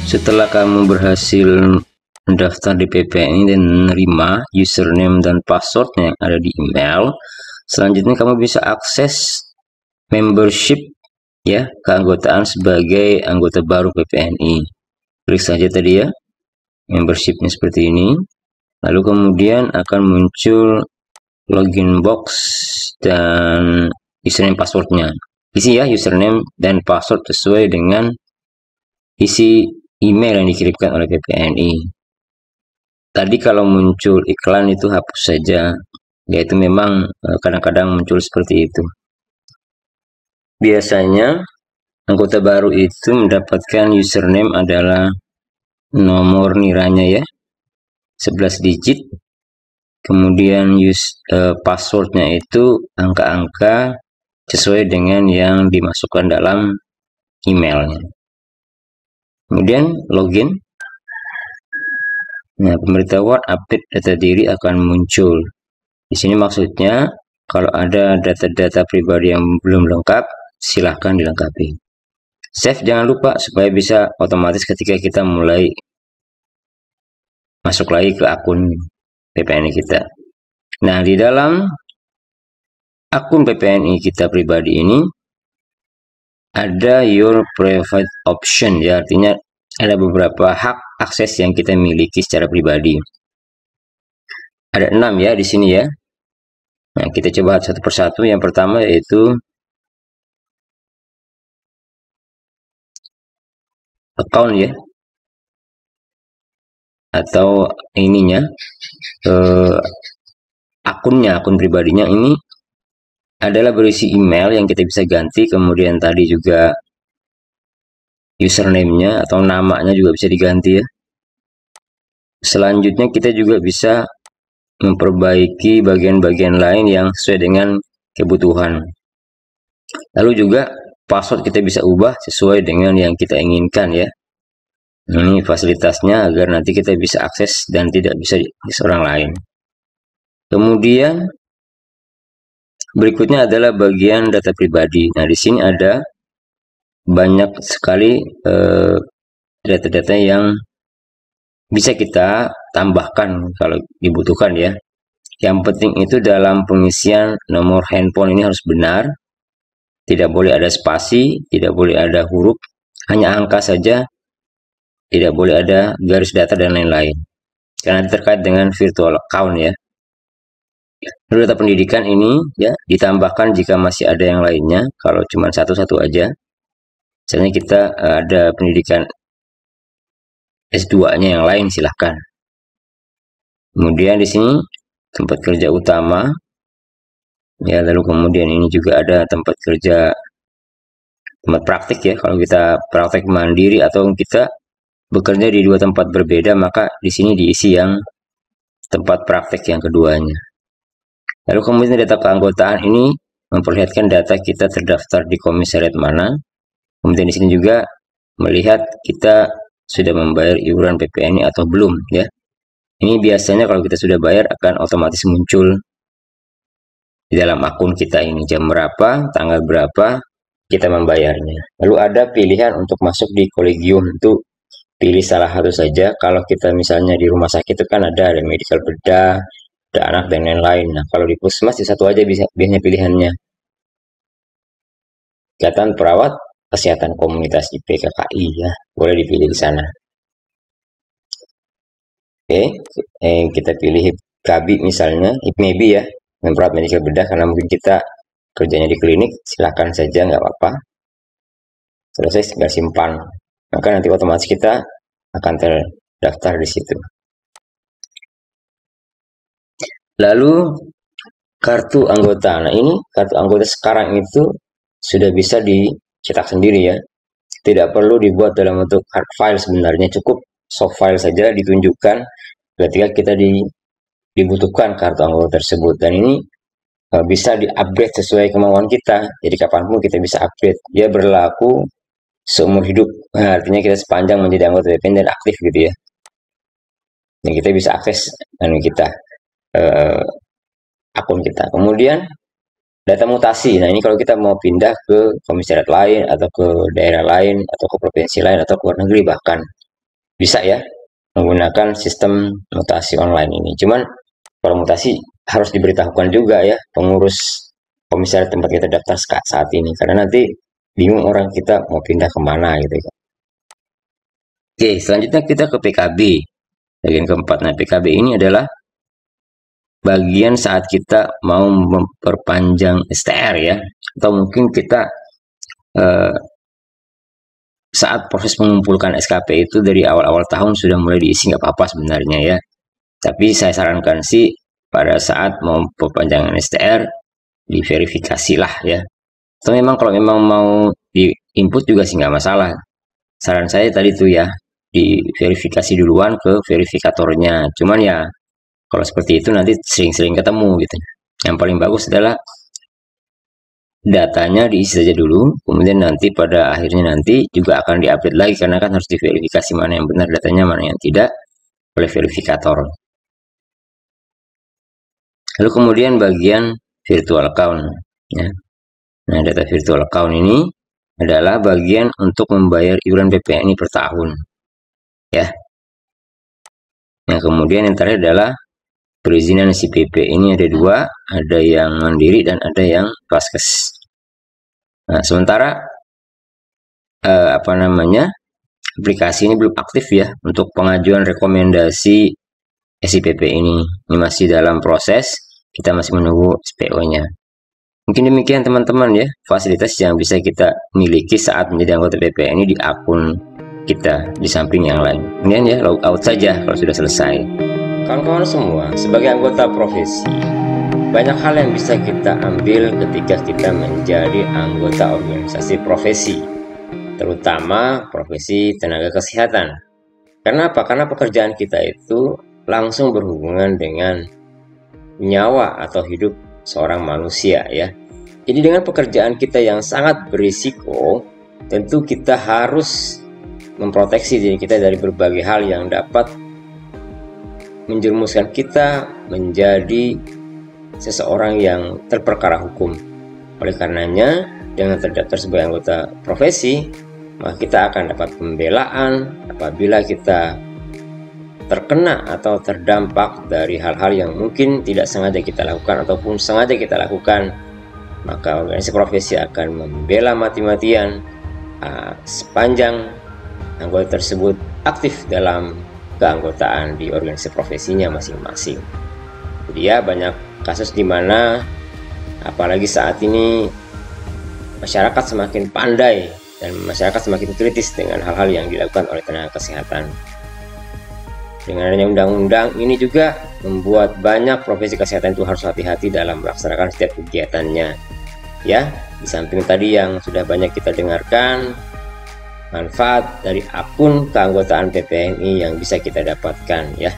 Setelah kamu berhasil mendaftar di PPNI dan menerima username dan passwordnya yang ada di email, selanjutnya kamu bisa akses membership ya, keanggotaan sebagai anggota baru PPNI. Klik saja tadi ya, membershipnya seperti ini. Lalu kemudian akan muncul login box dan username passwordnya. Isi ya username dan password sesuai dengan isi email yang dikirimkan oleh PPNI. Tadi kalau muncul iklan itu hapus saja, yaitu memang kadang-kadang muncul seperti itu. Biasanya anggota baru itu mendapatkan username adalah nomor niranya ya, 11 digit. Kemudian passwordnya itu angka-angka sesuai dengan yang dimasukkan dalam emailnya. Kemudian login. Nah, pemberitahuan update data diri akan muncul. Di sini maksudnya kalau ada data-data pribadi yang belum lengkap, silahkan dilengkapi. Save jangan lupa supaya bisa otomatis ketika kita mulai masuk lagi ke akun PPNI kita. Nah, di dalam akun PPNI kita pribadi ini ada your private option ya, artinya ada beberapa hak akses yang kita miliki secara pribadi. Ada 6 ya di sini ya. Nah, kita coba satu persatu. Yang pertama yaitu account ya, atau ininya akunnya, akun pribadinya ini adalah berisi email yang kita bisa ganti, kemudian tadi juga username-nya atau namanya juga bisa diganti ya. Selanjutnya kita juga bisa memperbaiki bagian-bagian lain yang sesuai dengan kebutuhan. Lalu juga password kita bisa ubah sesuai dengan yang kita inginkan ya. Ini fasilitasnya agar nanti kita bisa akses dan tidak bisa diakses orang lain. Kemudian berikutnya adalah bagian data pribadi. Nah, di sini ada banyak sekali data-data yang bisa kita tambahkan kalau dibutuhkan ya. Yang penting itu dalam pengisian nomor handphone ini harus benar. Tidak boleh ada spasi, tidak boleh ada huruf, hanya angka saja. Tidak boleh ada garis data dan lain-lain. Karena terkait dengan virtual account ya. Lalu data pendidikan ini ya ditambahkan jika masih ada yang lainnya. Kalau cuma satu-satu aja. Misalnya kita ada pendidikan S2-nya yang lain silahkan. Kemudian di sini tempat kerja utama. Ya, lalu kemudian ini juga ada tempat kerja, tempat praktik ya. Kalau kita praktek mandiri atau kita bekerja di dua tempat berbeda, maka di sini diisi yang tempat praktek yang keduanya. Lalu kemudian data keanggotaan ini memperlihatkan data kita terdaftar di komisariat mana. Kemudian di sini juga melihat kita sudah membayar iuran PPNI atau belum ya. Ini biasanya kalau kita sudah bayar akan otomatis muncul di dalam akun kita ini, jam berapa, tanggal berapa kita membayarnya. Lalu ada pilihan untuk masuk di kolegium, itu pilih salah satu saja. Kalau kita misalnya di rumah sakit itu kan ada medical bedah, ada anak dan lain-lain. Nah, kalau di puskesmas satu aja biasanya pilihannya. Ikatan Perawat Kesehatan Komunitas IPKKI ya, boleh dipilih di sana. Oke, kita pilih HIPKABI misalnya, HIPMEBI ya, perawat medical bedah, karena mungkin kita kerjanya di klinik, silakan saja nggak apa-apa. Selesai tinggal simpan, maka nanti otomatis kita akan terdaftar di situ. Lalu kartu anggota. Nah, ini kartu anggota sekarang itu sudah bisa dicetak sendiri ya. Tidak perlu dibuat dalam bentuk hard file sebenarnya, cukup soft file saja ditunjukkan ketika kita dibutuhkan kartu anggota tersebut. Dan ini bisa di-upgrade sesuai kemauan kita. Jadi kapanpun kita bisa upgrade. Dia berlaku seumur hidup. Nah, artinya kita sepanjang menjadi anggota PPNI dan aktif gitu ya. Dan kita bisa akses akun kita. Kemudian data mutasi. Nah, ini kalau kita mau pindah ke komisariat lain atau ke daerah lain atau ke provinsi lain atau ke luar negeri bahkan. bisa ya menggunakan sistem mutasi online ini. Cuman kalau mutasi harus diberitahukan juga ya pengurus komisaris tempat kita daftar saat ini, karena nanti bingung orang kita mau pindah kemana gitu ya. Oke, selanjutnya kita ke PKB bagian keempat. Nah, PKB ini adalah bagian saat kita mau memperpanjang STR ya, atau mungkin kita saat proses mengumpulkan SKP itu dari awal-awal tahun sudah mulai diisi, nggak apa-apa sebenarnya ya. Tapi saya sarankan sih pada saat mau perpanjangan STR diverifikasi lah ya. Atau memang kalau memang mau di input juga sih nggak masalah. Saran saya tadi tuh ya diverifikasi duluan ke verifikatornya. Cuman ya kalau seperti itu nanti sering-sering ketemu gitu. Yang paling bagus adalah datanya diisi saja dulu, kemudian nanti pada akhirnya nanti juga akan diupdate lagi, karena kan harus diverifikasi mana yang benar datanya, mana yang tidak oleh verifikator. Lalu kemudian bagian virtual account ya. Nah, data virtual account ini adalah bagian untuk membayar iuran PPNI per tahun ya. Yang kemudian yang terakhir adalah perizinan SIPP. Ini ada dua, ada yang mandiri dan ada yang Vaskes. Nah, sementara aplikasi ini belum aktif ya untuk pengajuan rekomendasi SIPP ini. Ini masih dalam proses, kita masih menunggu SPO-nya. Mungkin demikian teman-teman ya, fasilitas yang bisa kita miliki saat menjadi anggota PPNI di akun kita di samping yang lain. Kemudian ya log out saja kalau sudah selesai. Kawan-kawan semua, sebagai anggota profesi, banyak hal yang bisa kita ambil ketika kita menjadi anggota organisasi profesi, terutama profesi tenaga kesehatan. Karena apa? Karena pekerjaan kita itu langsung berhubungan dengan nyawa atau hidup seorang manusia ya. Jadi dengan pekerjaan kita yang sangat berisiko, tentu kita harus memproteksi diri kita dari berbagai hal yang dapat menjerumuskan kita menjadi seseorang yang terperkara hukum. Oleh karenanya, dengan terdaftar sebagai anggota profesi, maka kita akan dapat pembelaan apabila kita terkena atau terdampak dari hal-hal yang mungkin tidak sengaja kita lakukan ataupun sengaja kita lakukan. Maka organisasi profesi akan membela mati-matian sepanjang anggota tersebut aktif dalam keanggotaan di organisasi profesinya masing-masing. Jadi ya banyak kasus di mana apalagi saat ini masyarakat semakin pandai dan masyarakat semakin kritis dengan hal-hal yang dilakukan oleh tenaga kesehatan. Dengan adanya undang-undang ini juga membuat banyak profesi kesehatan itu harus hati-hati dalam melaksanakan setiap kegiatannya. Ya, di samping tadi yang sudah banyak kita dengarkan, manfaat dari akun keanggotaan PPNI yang bisa kita dapatkan ya.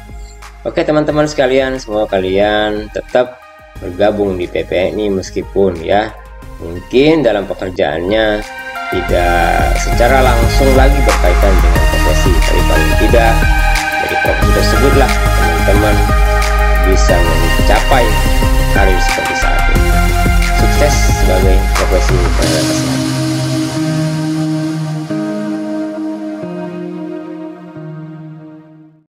Oke teman-teman sekalian, semoga kalian tetap bergabung di PPNI meskipun ya mungkin dalam pekerjaannya tidak secara langsung lagi berkaitan dengan profesi, tapi paling tidak dari profesi tersebutlah teman-teman bisa mencapai karir seperti saat ini. Sukses sebagai profesi tenaga kesehatan.